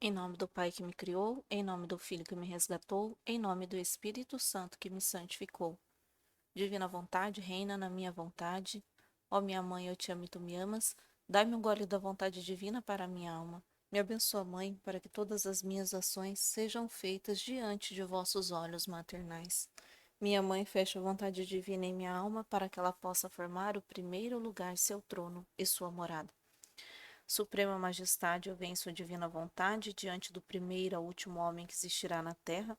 Em nome do Pai que me criou, em nome do Filho que me resgatou, em nome do Espírito Santo que me santificou. Divina vontade, reina na minha vontade. Ó minha mãe, eu te amo e tu me amas. Dai-me um gole da vontade divina para a minha alma. Me abençoa, Mãe, para que todas as minhas ações sejam feitas diante de vossos olhos maternais. Minha mãe, fecha a vontade divina em minha alma para que ela possa formar o primeiro lugar, seu trono e sua morada. Suprema Majestade, eu venço a divina vontade diante do primeiro ao último homem que existirá na terra,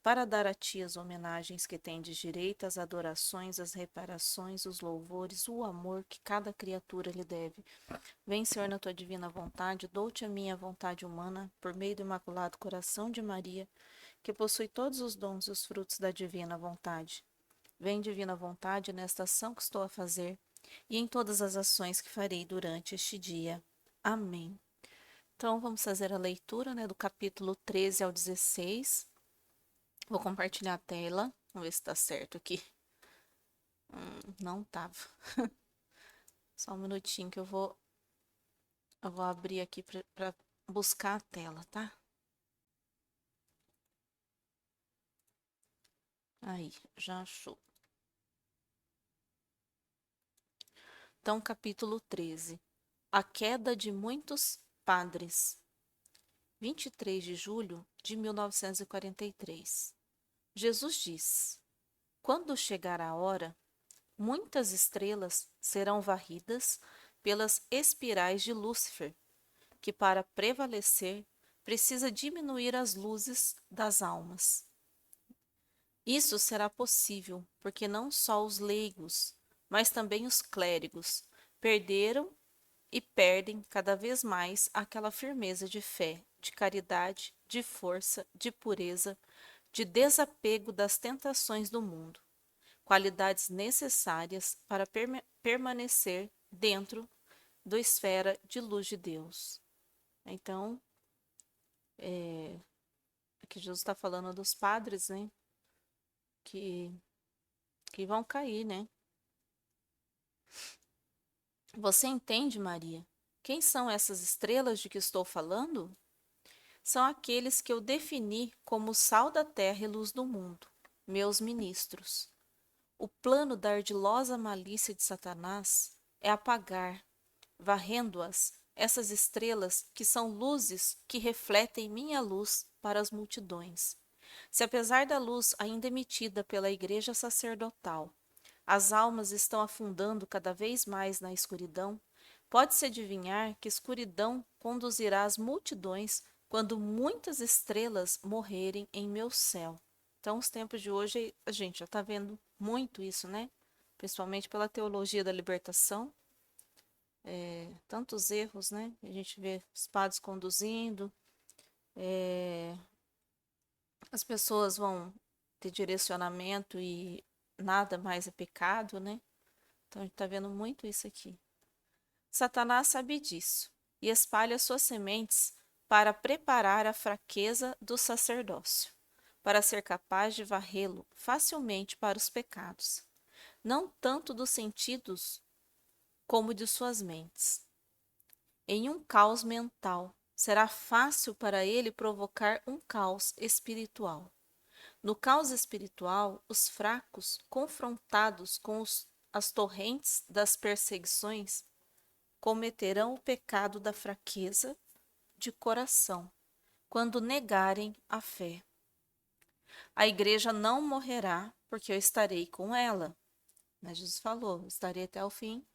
para dar a ti as homenagens que tendes direito, as adorações, as reparações, os louvores, o amor que cada criatura lhe deve. Vem, Senhor, na tua divina vontade, dou-te a minha vontade humana, por meio do Imaculado Coração de Maria, que possui todos os dons e os frutos da divina vontade. Vem, divina vontade, nesta ação que estou a fazer e em todas as ações que farei durante este dia. Amém. Então, vamos fazer a leitura, do capítulo 13 ao 16. Vou compartilhar a tela. Vamos ver se tá certo aqui. Não tava. Só um minutinho que eu vou abrir aqui para buscar a tela, tá? Aí, já achou. Então, capítulo 13. A queda de muitos padres. 23 de julho de 1943. Jesus diz: quando chegar a hora, muitas estrelas serão varridas pelas espirais de Lúcifer, que para prevalecer precisa diminuir as luzes das almas. Isso será possível porque não só os leigos, mas também os clérigos perderam e perdem cada vez mais aquela firmeza de fé, de caridade, de força, de pureza, de desapego das tentações do mundo, qualidades necessárias para permanecer dentro da esfera de luz de Deus. Então, aqui Jesus está falando dos padres, né, que vão cair, né? Você entende, Maria? Quem são essas estrelas de que estou falando? São aqueles que eu defini como sal da terra e luz do mundo, meus ministros. O plano da ardilosa malícia de Satanás é apagar, varrendo-as, essas estrelas que são luzes que refletem minha luz para as multidões. Se apesar da luz ainda emitida pela Igreja sacerdotal, as almas estão afundando cada vez mais na escuridão, pode-se adivinhar que escuridão conduzirá as multidões quando muitas estrelas morrerem em meu céu. Então, os tempos de hoje, a gente já está vendo muito isso, né? Principalmente pela teologia da libertação. Tantos erros, né? A gente vê os padres conduzindo, as pessoas vão ter direcionamento e nada mais é pecado, né? Então, a gente está vendo muito isso aqui. Satanás sabe disso e espalha suas sementes para preparar a fraqueza do sacerdócio, para ser capaz de varrê-lo facilmente para os pecados, não tanto dos sentidos como de suas mentes. Em um caos mental, será fácil para ele provocar um caos espiritual. No caos espiritual, os fracos, confrontados com as torrentes das perseguições, cometerão o pecado da fraqueza de coração, quando negarem a fé. A igreja não morrerá, porque eu estarei com ela. Mas Jesus falou, estarei até o fim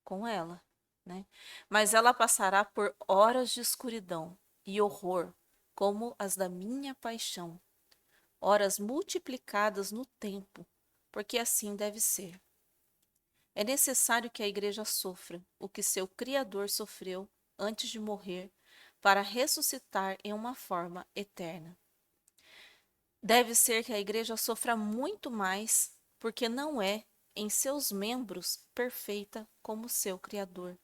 com ela, né? Mas ela passará por horas de escuridão e horror, como as da minha paixão, horas multiplicadas no tempo, porque assim deve ser. É necessário que a igreja sofra o que seu Criador sofreu antes de morrer, para ressuscitar em uma forma eterna. Deve ser que a igreja sofra muito mais, porque não é em seus membros perfeita como seu Criador.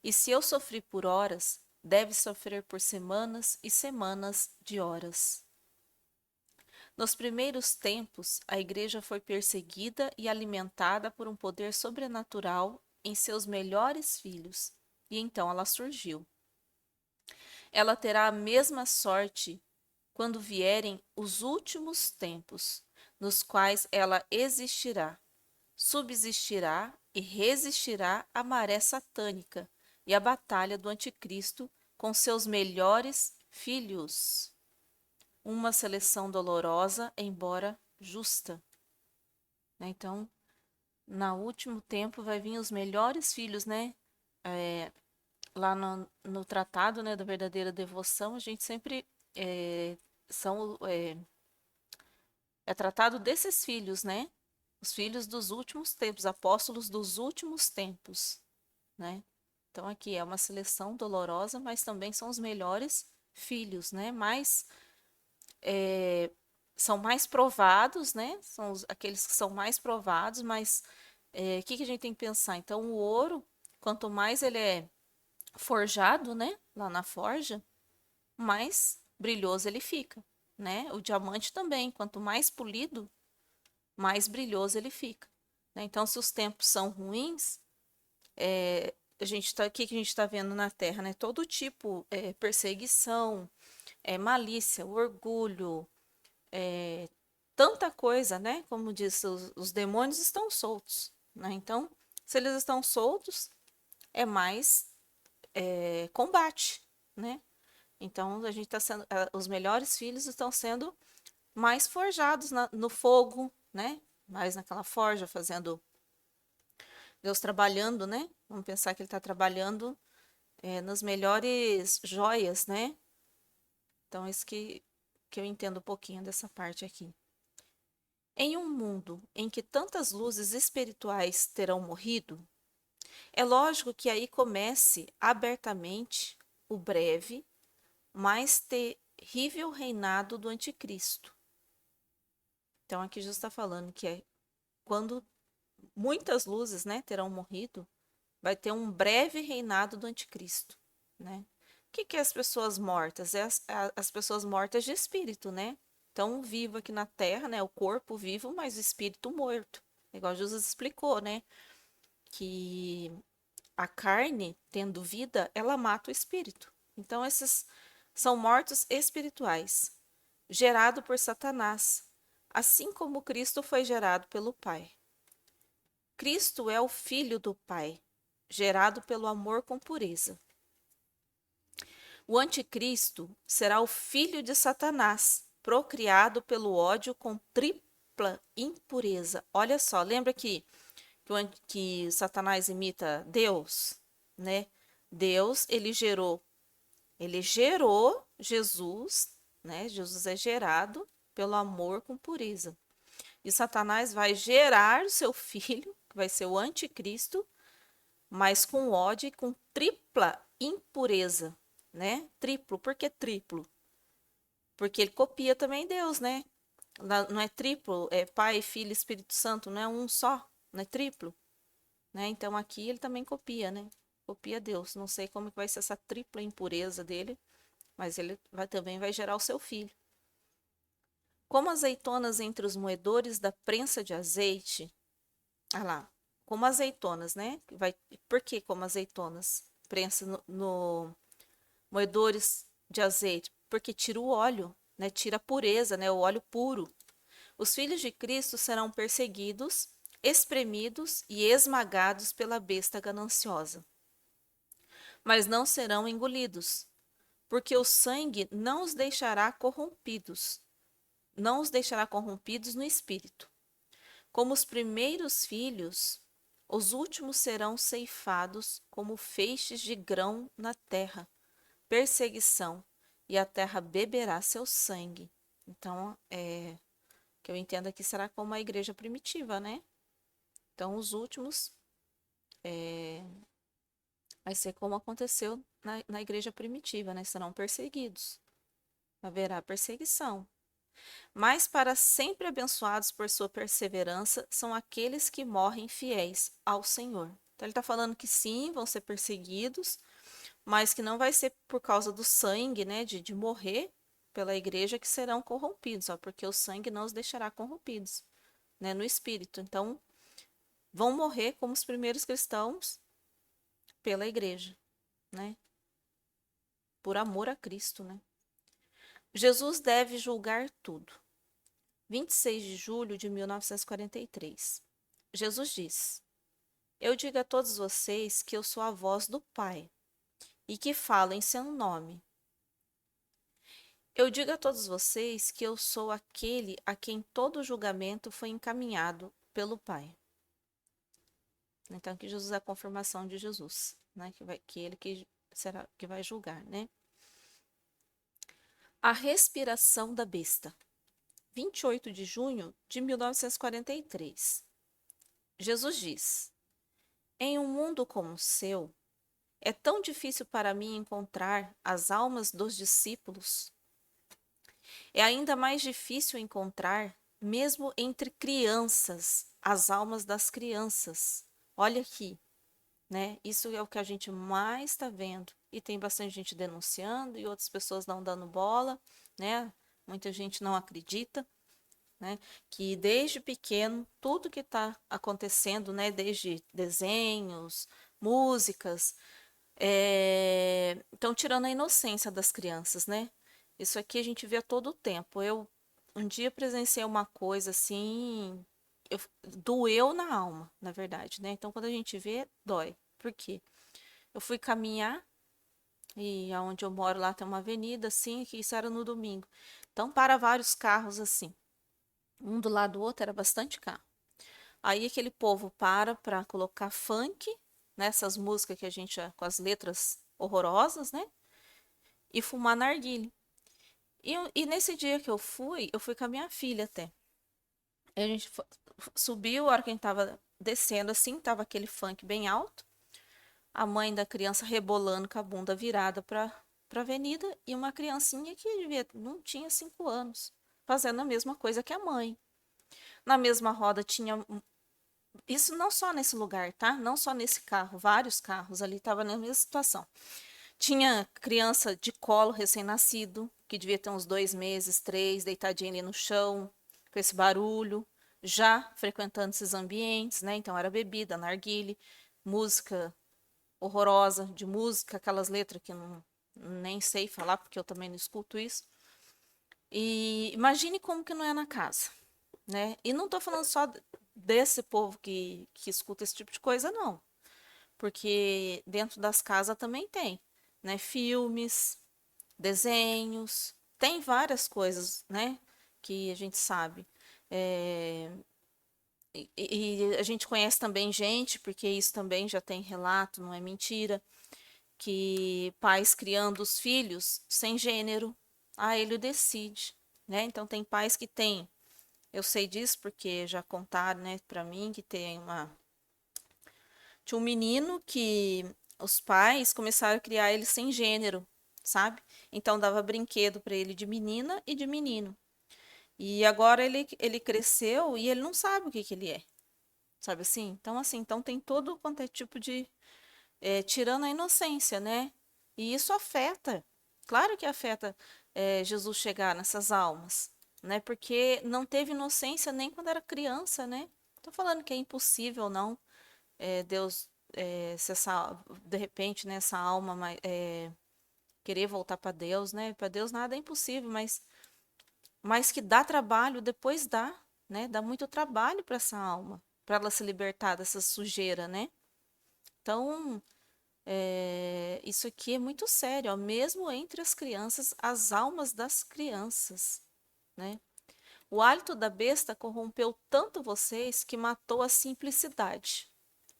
E se eu sofri por horas, deve sofrer por semanas e semanas de horas. Nos primeiros tempos, a igreja foi perseguida e alimentada por um poder sobrenatural em seus melhores filhos, e então ela surgiu. Ela terá a mesma sorte quando vierem os últimos tempos, nos quais ela existirá, subsistirá e resistirá à maré satânica e à batalha do anticristo com seus melhores filhos. Uma seleção dolorosa, embora justa. Então, no último tempo vai vir os melhores filhos, né? Lá no tratado, né, da verdadeira devoção, a gente sempre são é tratado desses filhos, né? Os filhos dos últimos tempos, apóstolos dos últimos tempos, né? Então aqui é uma seleção dolorosa, mas também são os melhores filhos, né? É, são mais provados, né? São aqueles que são mais provados, mas o que a gente tem que pensar? Então o ouro, quanto mais ele é forjado, né? Lá na forja, mais brilhoso ele fica, né? O diamante também, quanto mais polido, mais brilhoso ele fica, né? Então, se os tempos são ruins, a gente tá, o que a gente está vendo na Terra, né? Todo tipo, perseguição, malícia, orgulho, tanta coisa, né? Como diz, os demônios estão soltos, né? Então, se eles estão soltos, é mais combate, né? Então, a gente está sendo, os melhores filhos estão sendo mais forjados no fogo, né? Mais naquela forja, fazendo Deus trabalhando, né? Vamos pensar que ele está trabalhando nas melhores joias, né? Então, isso que eu entendo um pouquinho dessa parte aqui. Em um mundo em que tantas luzes espirituais terão morrido, é lógico que aí comece abertamente o breve, mais terrível reinado do anticristo. Então, aqui já está falando que é quando muitas luzes, né, terão morrido, vai ter um breve reinado do anticristo, né? O que é as pessoas mortas? É as pessoas mortas de espírito, né? Então, vivo aqui na terra, né? O corpo vivo, mas o espírito morto. Igual Jesus explicou, né? Que a carne, tendo vida, ela mata o espírito. Então, esses são mortos espirituais, gerado por Satanás, assim como Cristo foi gerado pelo Pai. Cristo é o Filho do Pai, gerado pelo amor com pureza. O anticristo será o filho de Satanás, procriado pelo ódio com tripla impureza. Olha só, lembra que Satanás imita Deus, né? Deus, ele gerou Jesus, né? Jesus é gerado pelo amor com pureza. E Satanás vai gerar o seu filho, que vai ser o anticristo, mas com ódio e com tripla impureza, né? Triplo, por que triplo? Porque ele copia também Deus, né? Não é triplo, é Pai, Filho e Espírito Santo, não é um só, não é triplo, né? Então aqui ele também copia, né? Copia Deus. Não sei como que vai ser essa tripla impureza dele, mas ele também vai gerar o seu filho. Como azeitonas entre os moedores da prensa de azeite, ah lá, como azeitonas, né? Por que como azeitonas? Prensa no moedores de azeite, porque tira o óleo, né? Tira a pureza, né? O óleo puro. Os filhos de Cristo serão perseguidos, espremidos e esmagados pela besta gananciosa, mas não serão engolidos, porque o sangue não os deixará corrompidos, não os deixará corrompidos no espírito. Como os primeiros filhos, os últimos serão ceifados como feixes de grão na terra. Perseguição, e a terra beberá seu sangue. Então, que eu entendo aqui será como a igreja primitiva, né? Então, os últimos vai ser como aconteceu na igreja primitiva, né? Serão perseguidos. Haverá perseguição. Mas para sempre abençoados por sua perseverança são aqueles que morrem fiéis ao Senhor. Então ele está falando que sim, vão ser perseguidos, mas que não vai ser por causa do sangue, né, de morrer pela igreja que serão corrompidos, ó, porque o sangue não os deixará corrompidos, né, no espírito. Então, vão morrer como os primeiros cristãos pela igreja, né, por amor a Cristo, né. Jesus deve julgar tudo. 26 de julho de 1943. Jesus diz: Eu digo a todos vocês que eu sou a voz do Pai e que falo em seu nome. Eu digo a todos vocês que eu sou aquele a quem todo o julgamento foi encaminhado pelo Pai. Então, que Jesus é a confirmação de Jesus, né? Que ele que será que vai julgar, né? A respiração da besta. 28 de junho de 1943. Jesus diz: Em um mundo como o seu, é tão difícil para mim encontrar as almas dos discípulos. É ainda mais difícil encontrar, mesmo entre crianças, as almas das crianças. Olha aqui, né? Isso é o que a gente mais está vendo. E tem bastante gente denunciando e outras pessoas não dando bola, né? Muita gente não acredita, né? Que desde pequeno, tudo que está acontecendo, né? Desde desenhos, músicas, estão tirando a inocência das crianças, né? Isso aqui a gente vê a todo tempo. Eu um dia presenciei uma coisa assim, doeu na alma, na verdade, né? Então, quando a gente vê, dói. Por quê? Eu fui caminhar e aonde eu moro lá tem uma avenida assim, que isso era no domingo. Então, para vários carros assim, um do lado do outro era bastante carro. Aí aquele povo para colocar funk, nessas músicas que a gente com as letras horrorosas, né? E fumar narguilé. E nesse dia que eu fui com a minha filha até. Aí a gente subiu, a hora que a gente tava descendo assim, tava aquele funk bem alto. A mãe da criança rebolando com a bunda virada pra avenida e uma criancinha que não tinha 5 anos, fazendo a mesma coisa que a mãe. Na mesma roda tinha. Isso não só nesse lugar, tá? Não só nesse carro, vários carros ali estavam na mesma situação. Tinha criança de colo recém-nascido, que devia ter uns 2 meses, três, deitadinha ali no chão, com esse barulho, já frequentando esses ambientes, né? Então era bebida, narguile, música horrorosa de música, aquelas letras que eu não, nem sei falar, porque eu também não escuto isso. E imagine como que não é na casa, né? E não tô falando só desse povo que escuta esse tipo de coisa, não. Porque dentro das casas também tem, né? Filmes, desenhos, tem várias coisas, né? Que a gente sabe. É, e a gente conhece também gente, porque isso também já tem relato, não é mentira, que pais criando os filhos sem gênero, ele decide, né? Então tem pais que têm, eu sei disso porque já contaram, né, para mim que tinha um menino que os pais começaram a criar ele sem gênero, sabe? Então dava brinquedo para ele de menina e de menino. E agora ele cresceu e ele não sabe o que que ele é, sabe assim? Então assim, então tem todo quanto é tipo de tirando a inocência, né? E isso afeta, claro que afeta Jesus chegar nessas almas, né? Porque não teve inocência nem quando era criança, né? Tô falando que é impossível, não, Deus, se de repente, né, essa alma querer voltar para Deus, né? Para Deus nada é impossível, mas que dá trabalho, depois dá, né? Dá muito trabalho para essa alma, para ela se libertar dessa sujeira, né? Então, isso aqui é muito sério, ó, mesmo entre as crianças, as almas das crianças, né? O hálito da besta corrompeu tanto vocês que matou a simplicidade.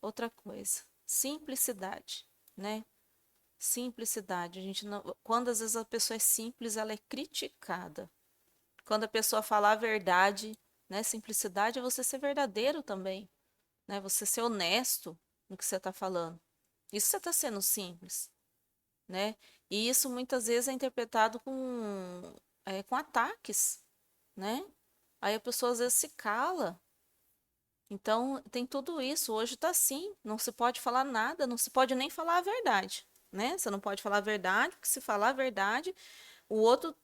Outra coisa, simplicidade, né? Simplicidade. A gente não, quando às vezes a pessoa é simples, ela é criticada. Quando a pessoa fala a verdade, né? Simplicidade é você ser verdadeiro também, né? Você ser honesto no que você está falando. Isso você está sendo simples, né? E isso muitas vezes é interpretado com ataques, né? Aí a pessoa às vezes se cala. Então, tem tudo isso. Hoje tá assim, não se pode falar nada, não se pode nem falar a verdade, né? Você não pode falar a verdade, porque se falar a verdade, o outro,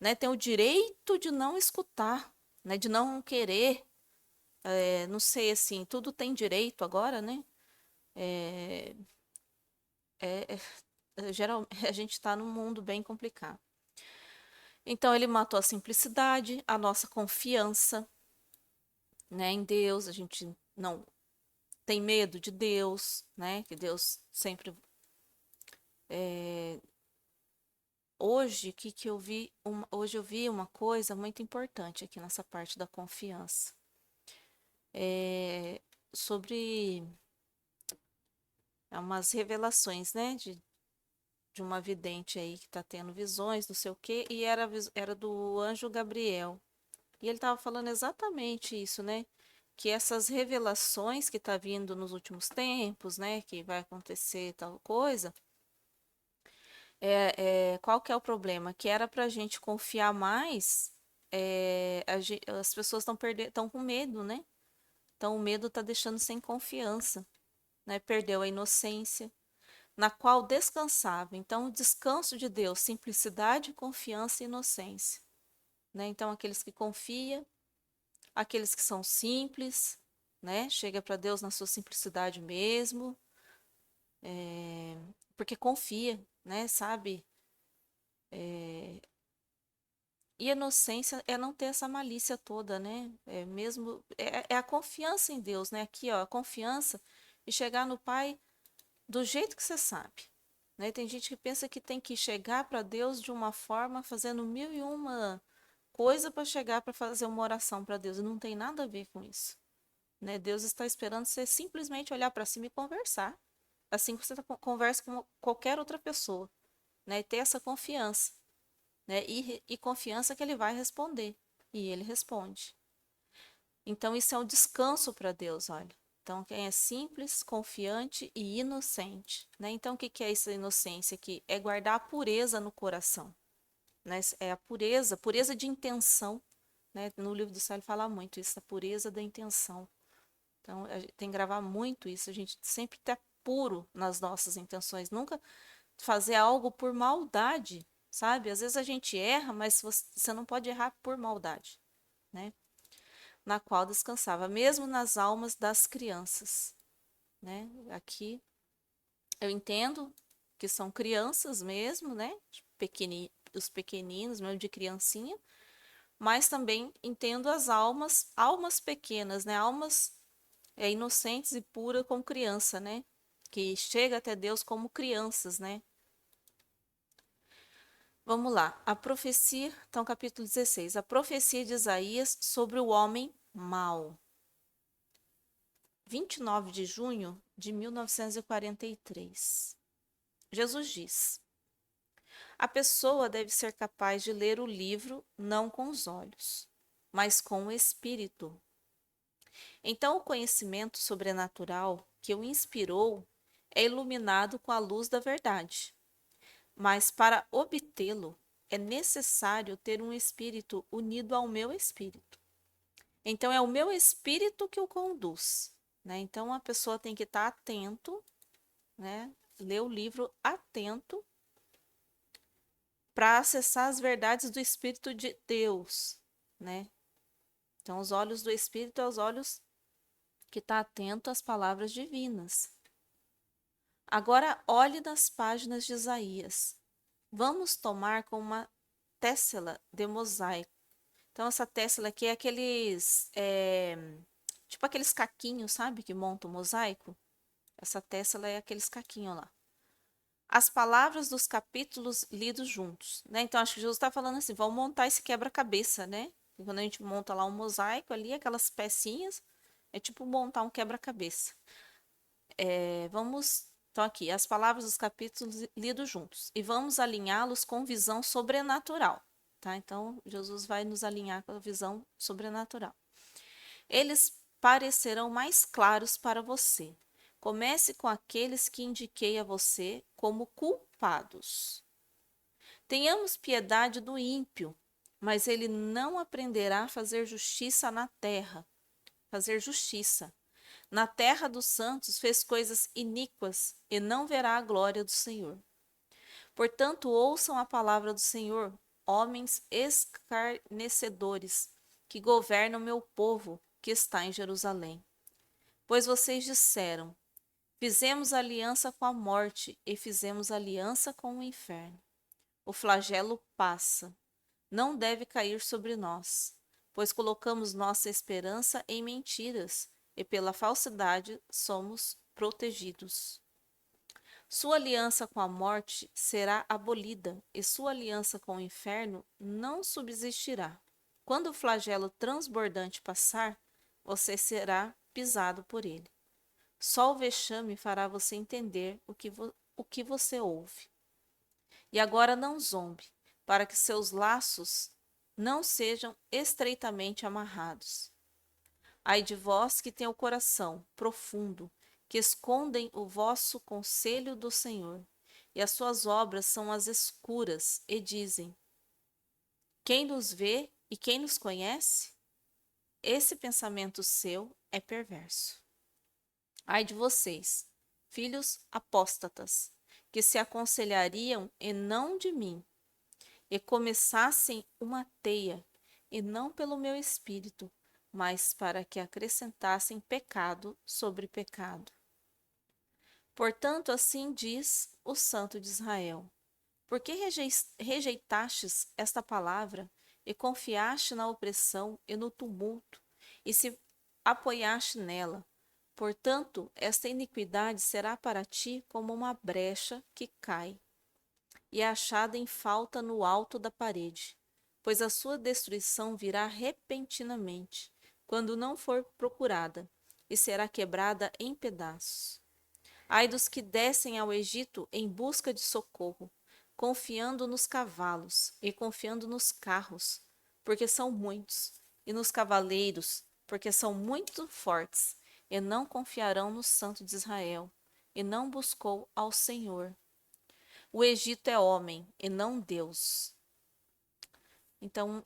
né, tem o direito de não escutar, né, de não querer. Não sei, assim, tudo tem direito agora, né? É, é, geral, a gente está num mundo bem complicado. Então, ele matou a simplicidade, a nossa confiança, né, em Deus. A gente não tem medo de Deus, né? Que Deus sempre. é, Hoje, que eu vi, hoje eu vi uma coisa muito importante aqui nessa parte da confiança. É, sobre umas revelações, né? De uma vidente aí que está tendo visões, não sei o quê, e era do anjo Gabriel. E ele estava falando exatamente isso, né? Que essas revelações que tá vindo nos últimos tempos, né? Que vai acontecer tal coisa. Qual que é o problema? Que era para a gente confiar mais, as pessoas estão com medo, né? Então o medo está deixando sem confiança, né? Perdeu a inocência, na qual descansava. Então o descanso de Deus, simplicidade, confiança e inocência, né? Então aqueles que confiam, aqueles que são simples, né? Chega para Deus na sua simplicidade mesmo, porque confia, né? Sabe? E inocência é não ter essa malícia toda, né? É a confiança em Deus, né? Aqui, ó, a confiança e chegar no Pai do jeito que você sabe, né? Tem gente que pensa que tem que chegar para Deus de uma forma, fazendo mil e uma coisa para chegar para fazer uma oração para Deus. E não tem nada a ver com isso, né? Deus está esperando você simplesmente olhar para cima e conversar, assim que você conversa com qualquer outra pessoa, né? E ter essa confiança, né? E confiança que ele vai responder. E ele responde. Então, isso é um descanso para Deus, olha. Então, quem é simples, confiante e inocente, né? Então, o que que é essa inocência aqui? É guardar a pureza no coração, né? É a pureza, pureza de intenção, né? No livro do céu ele fala muito isso, a pureza da intenção. Então, a gente tem que gravar muito isso, a gente sempre ter puro nas nossas intenções, nunca fazer algo por maldade, sabe? Às vezes a gente erra, mas você não pode errar por maldade, né? Na qual descansava, mesmo nas almas das crianças, né? Aqui eu entendo que são crianças mesmo, né? Os pequeninos, mesmo de criancinha, mas também entendo as almas pequenas, né? Almas inocentes e puras como criança, né? Que chega até Deus como crianças, né? Vamos lá, a profecia, então capítulo 16, a profecia de Isaías sobre o homem mau. 29 de junho de 1943. Jesus diz: a pessoa deve ser capaz de ler o livro não com os olhos, mas com o espírito. Então, o conhecimento sobrenatural que o inspirou é iluminado com a luz da verdade. Mas para obtê-lo, é necessário ter um espírito unido ao meu espírito. Então, é o meu espírito que o conduz, né? Então, a pessoa tem que estar atento, né? Ler o livro atento para acessar as verdades do Espírito de Deus, né? Então, os olhos do Espírito são os olhos que está atento às palavras divinas. Agora, olhe nas páginas de Isaías. Vamos tomar com uma téssela de mosaico. Então, essa téssela aqui é tipo aqueles caquinhos, sabe, que montam o mosaico? Essa téssela é aqueles caquinhos lá. As palavras dos capítulos lidos juntos, né? Então, acho que Jesus está falando assim, vamos montar esse quebra-cabeça, né? E quando a gente monta lá um mosaico ali, aquelas pecinhas, é tipo montar um quebra-cabeça. Então aqui, as palavras dos capítulos lidos juntos, e vamos alinhá-los com visão sobrenatural, tá? Então, Jesus vai nos alinhar com a visão sobrenatural. Eles parecerão mais claros para você. Comece com aqueles que indiquei a você como culpados. Tenhamos piedade do ímpio mas ele não aprenderá a fazer justiça na terra. Fazer justiça. Na terra dos santos fez coisas iníquas e não verá a glória do Senhor. Portanto, ouçam a palavra do Senhor, homens escarnecedores, que governam meu povo, que está em Jerusalém. Pois vocês disseram: fizemos aliança com a morte e fizemos aliança com o inferno. O flagelo passa, não deve cair sobre nós, pois colocamos nossa esperança em mentiras e pela falsidade somos protegidos. Sua aliança com a morte será abolida e sua aliança com o inferno não subsistirá. Quando o flagelo transbordante passar, você será pisado por ele. Só o vexame fará você entender o que você ouve. E agora não zombe, para que seus laços não sejam estreitamente amarrados. Ai de vós que tem o coração profundo, que escondem o vosso conselho do Senhor, e as suas obras são as escuras, e dizem: quem nos vê e quem nos conhece? Esse pensamento seu é perverso. Ai de vocês, filhos apóstatas, que se aconselhariam e não de mim, e começassem uma teia, e não pelo meu espírito, mas para que acrescentassem pecado sobre pecado. Portanto, assim diz o Santo de Israel: por que rejeitastes esta palavra, e confiaste na opressão e no tumulto, e se apoiaste nela? Portanto, esta iniquidade será para ti como uma brecha que cai, e é achada em falta no alto da parede, pois a sua destruição virá repentinamente, quando não for procurada, e será quebrada em pedaços. Ai dos que descem ao Egito em busca de socorro, confiando nos cavalos e confiando nos carros, porque são muitos, e nos cavaleiros, porque são muito fortes, e não confiarão no Santo de Israel, e não buscou ao Senhor. O Egito é homem e não Deus. Então,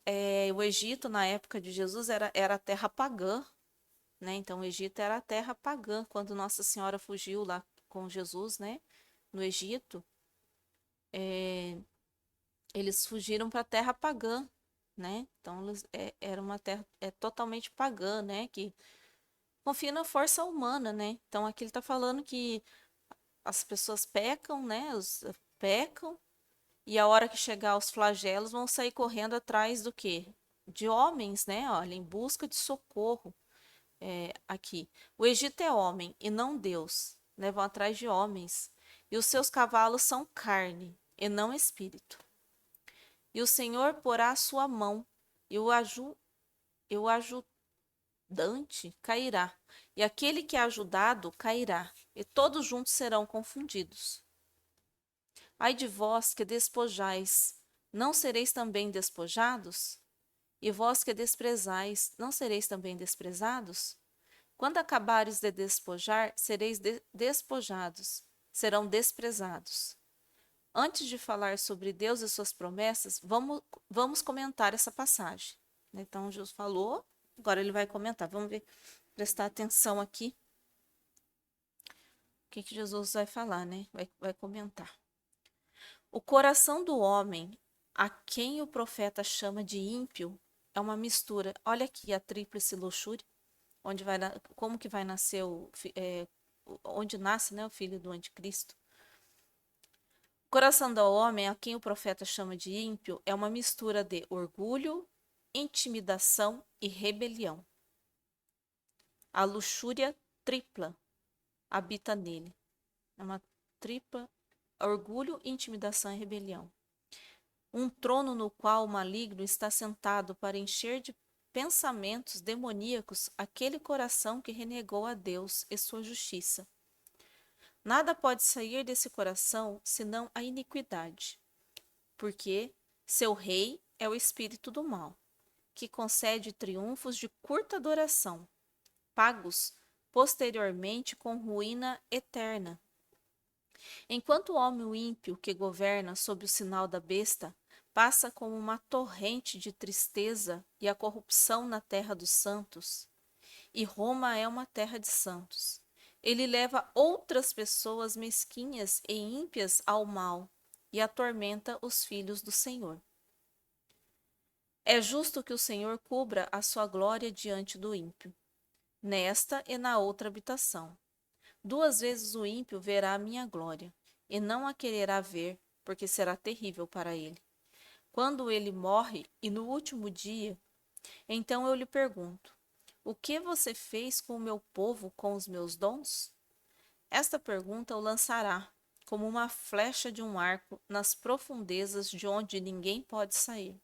o Egito, na época de Jesus, era a terra pagã, né? Então, o Egito era a terra pagã. Quando Nossa Senhora fugiu lá com Jesus, né? No Egito, eles fugiram para a terra pagã, né? Então, era uma terra totalmente pagã, né? Que confia na força humana, né? Então, aqui ele está falando que as pessoas pecam, né? Pecam. E a hora que chegar os flagelos, vão sair correndo atrás do quê? De homens, né? Olha, em busca de socorro. Aqui. O Egito é homem e não Deus, né? Vão atrás de homens. E os seus cavalos são carne e não espírito. E o Senhor porá a sua mão, e o ajudante cairá. E aquele que é ajudado cairá, e todos juntos serão confundidos. Ai de vós que despojais, não sereis também despojados? E vós que desprezais, não sereis também desprezados? Quando acabares de despojar, sereis despojados, serão desprezados. Antes de falar sobre Deus e suas promessas, vamos comentar essa passagem. Então, Jesus falou, agora ele vai comentar. Vamos ver, prestar atenção aqui. O que Jesus vai falar, né? Vai comentar. O coração do homem, a quem o profeta chama de ímpio, é uma mistura. Olha aqui a tríplice luxúria, como que vai nascer onde nasce, né, o filho do anticristo. O coração do homem, a quem o profeta chama de ímpio, é uma mistura de orgulho, intimidação e rebelião. A luxúria tripla habita nele. É uma tripla: orgulho, intimidação e rebelião. Um trono no qual o maligno está sentado para encher de pensamentos demoníacos aquele coração que renegou a Deus e sua justiça. Nada pode sair desse coração senão a iniquidade, porque seu rei é o espírito do mal, que concede triunfos de curta duração, pagos posteriormente com ruína eterna. Enquanto o homem ímpio que governa sob o sinal da besta passa como uma torrente de tristeza e a corrupção na terra dos santos. E Roma é uma terra de santos. Ele leva outras pessoas mesquinhas e ímpias ao mal e atormenta os filhos do Senhor. É justo que o Senhor cubra a sua glória diante do ímpio, nesta e na outra habitação. 2 vezes o ímpio verá a minha glória, e não a quererá ver, porque será terrível para ele. Quando ele morre, e no último dia, então eu lhe pergunto: o que você fez com o meu povo com os meus dons? Esta pergunta o lançará, como uma flecha de um arco, nas profundezas de onde ninguém pode sair.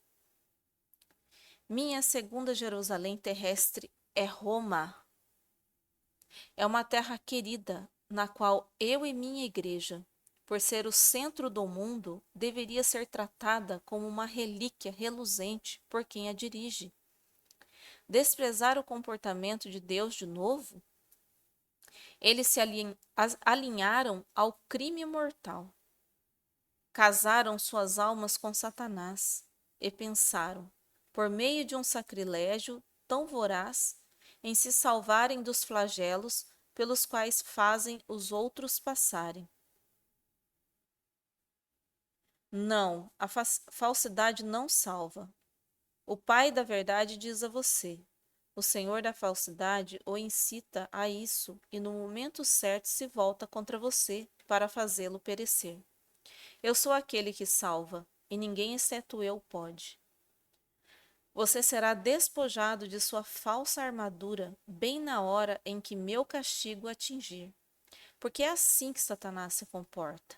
Minha segunda Jerusalém terrestre é Roma. É uma terra querida, na qual eu e minha igreja, por ser o centro do mundo, deveria ser tratada como uma relíquia reluzente por quem a dirige. Desprezar o comportamento de Deus de novo? Eles se alinharam ao crime mortal. Casaram suas almas com Satanás e pensaram, por meio de um sacrilégio tão voraz, em se salvarem dos flagelos pelos quais fazem os outros passarem. Não, a falsidade não salva. O Pai da verdade diz a você: o Senhor da falsidade o incita a isso e no momento certo se volta contra você para fazê-lo perecer. Eu sou aquele que salva, e ninguém exceto eu pode. Você será despojado de sua falsa armadura bem na hora em que meu castigo atingir. Porque é assim que Satanás se comporta.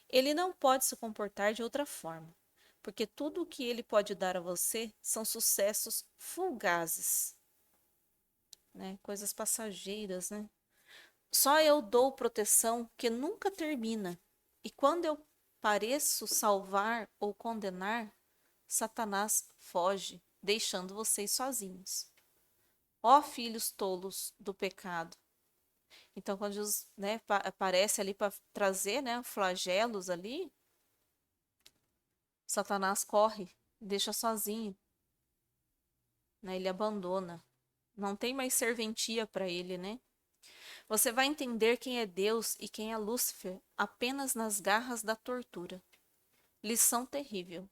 Ele não pode se comportar de outra forma, porque tudo o que ele pode dar a você são sucessos fugazes, né? Coisas passageiras, né? Só eu dou proteção que nunca termina. E quando eu pareço salvar ou condenar, Satanás foge, deixando vocês sozinhos. Ó filhos tolos do pecado. Então, quando Jesus, né, aparece ali para trazer, né, flagelos ali, Satanás corre, deixa sozinho, né, ele abandona. Não tem mais serventia para ele, né? Você vai entender quem é Deus e quem é Lúcifer apenas nas garras da tortura. Lição terrível.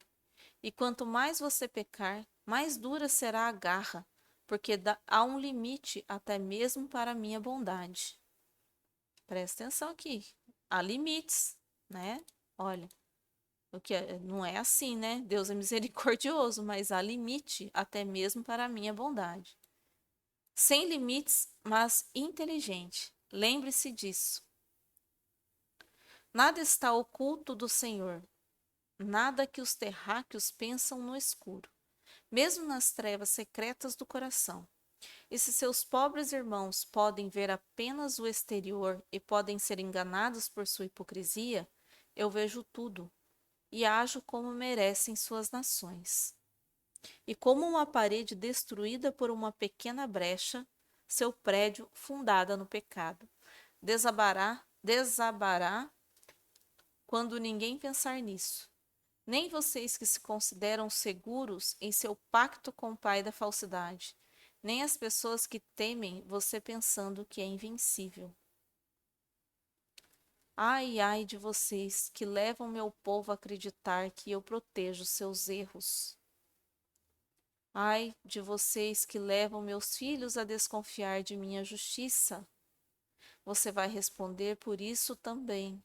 E quanto mais você pecar, mais dura será a garra, porque há um limite até mesmo para a minha bondade. Presta atenção aqui. Há limites, né? Olha, o que não é assim, né? Deus é misericordioso, mas há limite até mesmo para a minha bondade. Sem limites, mas inteligente. Lembre-se disso. Nada está oculto do Senhor, nada que os terráqueos pensam no escuro, mesmo nas trevas secretas do coração. E se seus pobres irmãos podem ver apenas o exterior e podem ser enganados por sua hipocrisia, eu vejo tudo e ajo como merecem suas nações. E como uma parede destruída por uma pequena brecha, seu prédio fundada no pecado, desabará quando ninguém pensar nisso. Nem vocês que se consideram seguros em seu pacto com o pai da falsidade, nem as pessoas que temem você pensando que é invencível. Ai, ai de vocês que levam meu povo a acreditar que eu protejo seus erros. Ai de vocês que levam meus filhos a desconfiar de minha justiça. Você vai responder por isso também,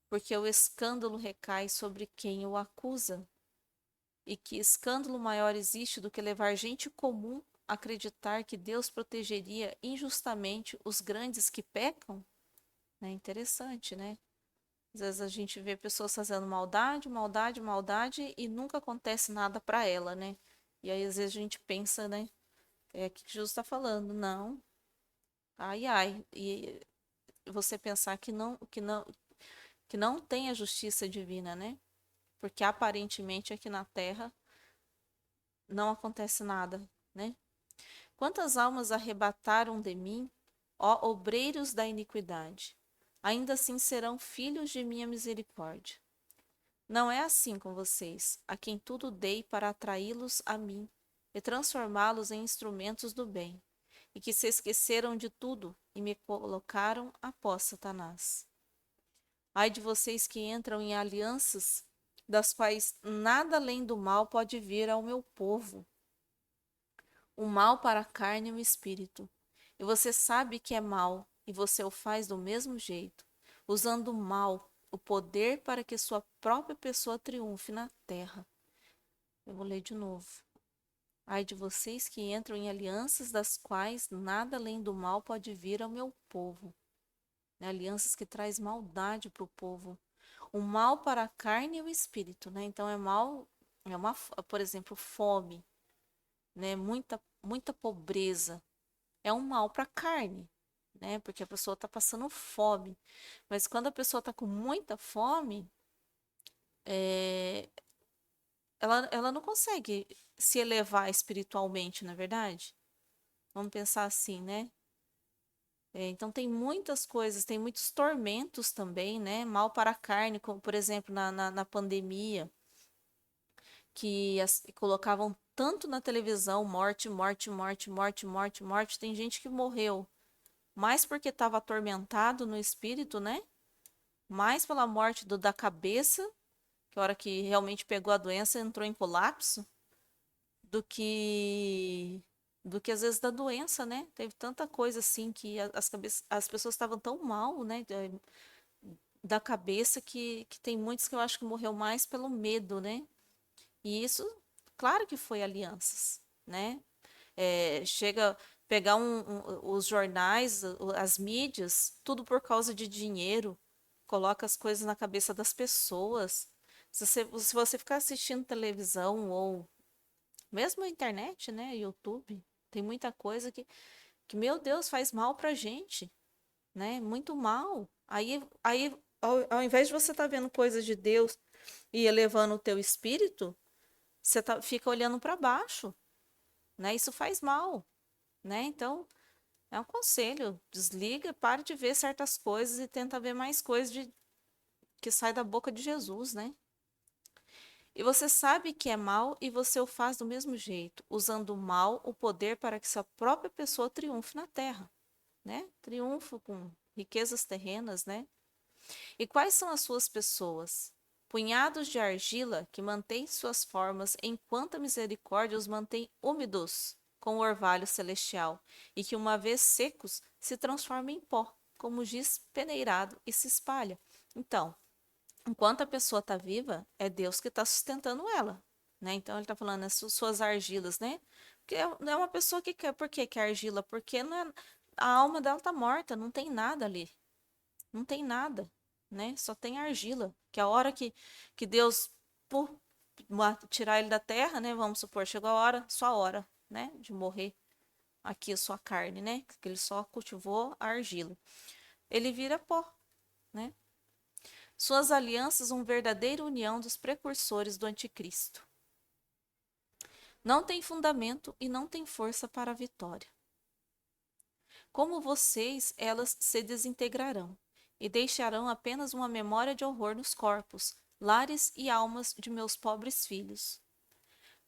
porque o escândalo recai sobre quem o acusa. E que escândalo maior existe do que levar gente comum a acreditar que Deus protegeria injustamente os grandes que pecam? É interessante, né? Às vezes a gente vê pessoas fazendo maldade, maldade, maldade e nunca acontece nada para ela, né? E aí às vezes a gente pensa, né? É o que Jesus está falando, não. Ai, ai. E você pensar que não tem a justiça divina, né? Porque aparentemente aqui na Terra não acontece nada, né? Quantas almas arrebataram de mim, ó obreiros da iniquidade? Ainda assim serão filhos de minha misericórdia. Não é assim com vocês, a quem tudo dei para atraí-los a mim e transformá-los em instrumentos do bem, e que se esqueceram de tudo e me colocaram após Satanás. Ai de vocês que entram em alianças das quais nada além do mal pode vir ao meu povo, o mal para a carne e o espírito. E você sabe que é mal, e você o faz do mesmo jeito, usando o mal, o poder para que sua própria pessoa triunfe na terra. Eu vou ler de novo. Ai de vocês que entram em alianças das quais nada além do mal pode vir ao meu povo. Né? Alianças que traz maldade para o povo. O mal para a carne e o espírito, né? Então é mal, por exemplo, fome, né? Muita pobreza. É um mal para a carne, né? Porque a pessoa está passando fome. Mas quando a pessoa está com muita fome, é, ela não consegue se elevar espiritualmente, na é verdade? Vamos pensar assim, né? Então tem muitas coisas, tem muitos tormentos também, né? Mal para a carne, como por exemplo na pandemia, que colocavam tanto na televisão, morte, morte, morte, morte, morte, morte. Tem gente que morreu mais porque estava atormentado no espírito, né? Mais pela morte da cabeça, que a hora que realmente pegou a doença entrou em colapso, do que às vezes da doença, né? Teve tanta coisa assim que as pessoas estavam tão mal, né? Da cabeça que tem muitos que eu acho que morreu mais pelo medo, né? E isso, claro que foi alianças, né? Chega pegar os jornais, as mídias, tudo por causa de dinheiro, coloca as coisas na cabeça das pessoas. Se você ficar assistindo televisão ou mesmo a internet, né, YouTube, tem muita coisa que meu Deus, faz mal pra gente, né? Muito mal. Aí ao invés de você estar vendo coisas de Deus e elevando o teu espírito, você fica olhando para baixo, né? Isso faz mal, né? Então, é um conselho, desliga, pare de ver certas coisas e tenta ver mais coisas que sai da boca de Jesus, né? E você sabe que é mal e você o faz do mesmo jeito, usando o mal, o poder para que sua própria pessoa triunfe na terra, né? Triunfo com riquezas terrenas, né? E quais são as suas pessoas? Punhados de argila que mantêm suas formas enquanto a misericórdia os mantém úmidos com o orvalho celestial, e que, uma vez secos, se transformam em pó, como giz peneirado e se espalha. Então, enquanto a pessoa está viva, é Deus que está sustentando ela, né? Então ele está falando as suas argilas, né? Porque não é uma pessoa que quer, por que quer argila? Porque não é, a alma dela está morta, não tem nada ali, não tem nada, né? Só tem argila, que a hora que Deus por tirar ele da terra, né? Vamos supor, chegou a hora, sua hora, né? De morrer aqui a sua carne, né? Que ele só cultivou a argila. Ele vira pó, né? Suas alianças, uma verdadeira união dos precursores do anticristo. Não tem fundamento e não tem força para a vitória. Como vocês, elas se desintegrarão e deixarão apenas uma memória de horror nos corpos, lares e almas de meus pobres filhos.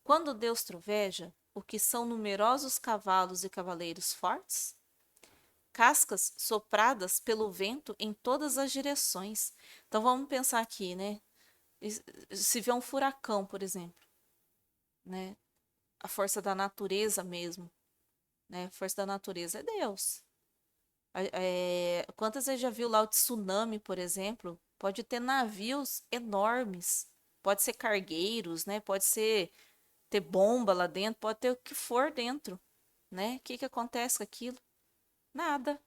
Quando Deus troveja, o que são numerosos cavalos e cavaleiros fortes? Cascas sopradas pelo vento em todas as direções. Então vamos pensar aqui, né? Se vê um furacão, por exemplo, né? A força da natureza mesmo, né? A força da natureza é Deus. Quantas vezes já viu lá o tsunami, por exemplo? Pode ter navios enormes, pode ser cargueiros, né? Pode ser ter bomba lá dentro, pode ter o que for dentro, né? O que que acontece com aquilo? Nada.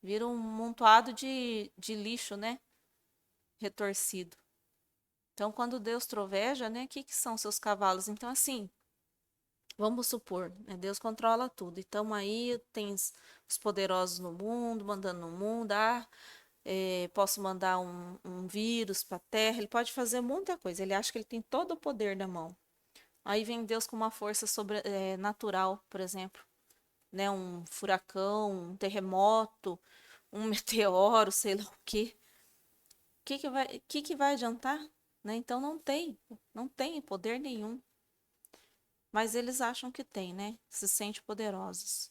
Vira um montoado de lixo, né? Retorcido. Então, quando Deus troveja, né? O que que são seus cavalos? Então, assim, vamos supor, né, Deus controla tudo. Então, aí tem os poderosos no mundo, mandando no mundo, posso mandar um vírus para a Terra, ele pode fazer muita coisa, ele acha que ele tem todo o poder na mão. Aí vem Deus com uma força natural, por exemplo, né? Um furacão, um terremoto, um meteoro, sei lá o quê. Que vai adiantar? né? Então não tem poder nenhum. Mas eles acham que tem, né? Se sentem poderosos.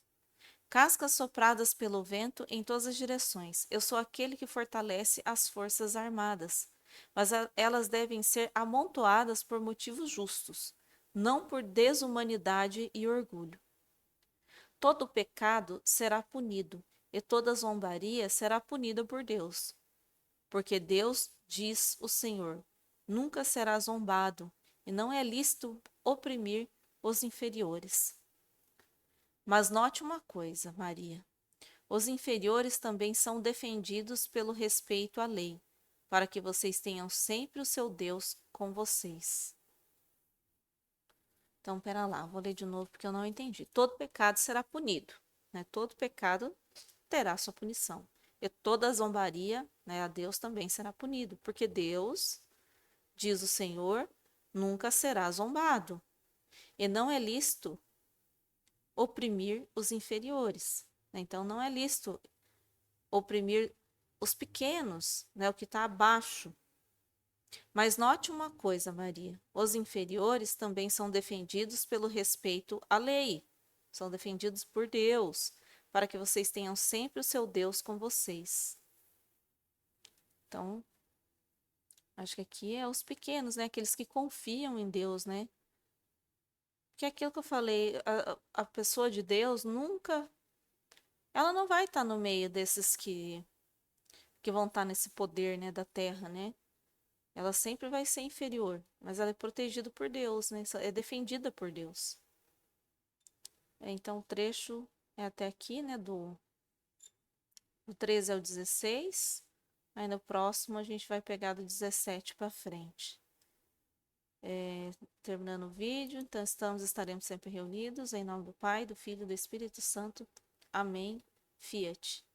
Cascas sopradas pelo vento em todas as direções. Eu sou aquele que fortalece as forças armadas, mas elas devem ser amontoadas por motivos justos, não por desumanidade e orgulho. Todo pecado será punido, e toda zombaria será punida por Deus. Porque Deus, diz o Senhor, nunca será zombado, e não é lícito oprimir os inferiores. Mas note uma coisa, Maria: os inferiores também são defendidos pelo respeito à lei, para que vocês tenham sempre o seu Deus com vocês. Então, pera lá, vou ler de novo porque eu não entendi. Todo pecado será punido, né? Todo pecado terá sua punição. E toda zombaria, né, a Deus também será punido, porque Deus, diz o Senhor, nunca será zombado. E não é lícito oprimir os inferiores, né? Então, não é lícito oprimir os pequenos, né, o que está abaixo. Mas note uma coisa, Maria: os inferiores também são defendidos pelo respeito à lei, são defendidos por Deus, para que vocês tenham sempre o seu Deus com vocês. Então, acho que aqui é os pequenos, né, aqueles que confiam em Deus, né? Que é aquilo que eu falei, a pessoa de Deus nunca, ela não vai estar no meio desses que vão estar nesse poder, né, da terra, né? Ela sempre vai ser inferior, mas ela é protegida por Deus, né? É defendida por Deus. Então, o trecho é até aqui, né? Do 13 ao 16. Aí no próximo a gente vai pegar do 17 para frente. Terminando o vídeo, então estaremos sempre reunidos em nome do Pai, do Filho e do Espírito Santo. Amém. Fiat.